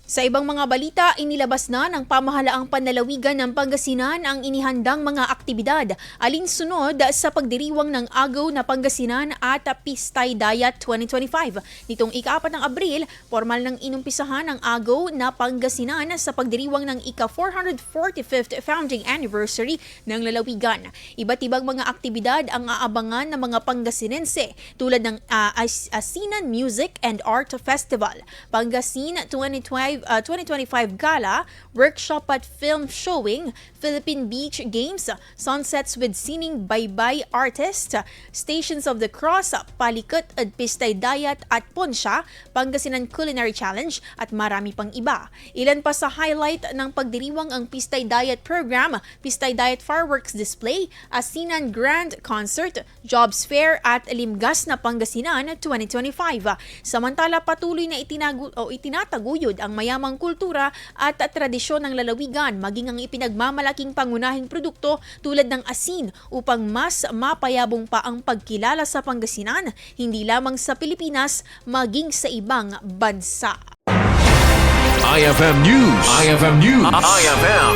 Sa ibang mga balita, inilabas na ng Pamahalaang Panlalawigan ng Pangasinan ang inihandang mga aktibidad alinsunod sa pagdiriwang ng Agew na Pangasinan at Pistay Dayat 2025. Nitong ika-4 ng Abril, formal nang inumpisahan ang Agew na Pangasinan sa pagdiriwang ng ika-445th founding anniversary ng lalawigan. Iba't ibang mga aktibidad ang aabangan ng mga Pangasinense tulad ng Asinan Music and Art Festival, Pangasinan 2025 Gala, workshop at film showing, Philippine Beach Games, sunsets with singing bye-bye artists, Stations of the Cross, Palikot at Pistay Dayat at Ponsya, Pangasinan Culinary Challenge at marami pang iba. Ilan pa sa highlight ng pagdiriwang ang Pistay Dayat program, Pistay Dayat Fireworks Display, Asinan Grand Concert, Jobs Fair at Limgas na Pangasinan 2025. Samantala patuloy na itinataguyod ang mayamang kultura at tradisyon ng lalawigan maging ang ipinagmamalaking pangunahing produkto tulad ng asin upang mas mapayabong pa ang pagkilala sa Pangasinan hindi lamang sa Pilipinas maging sa ibang bansa. IFM News. IFM News. IFM.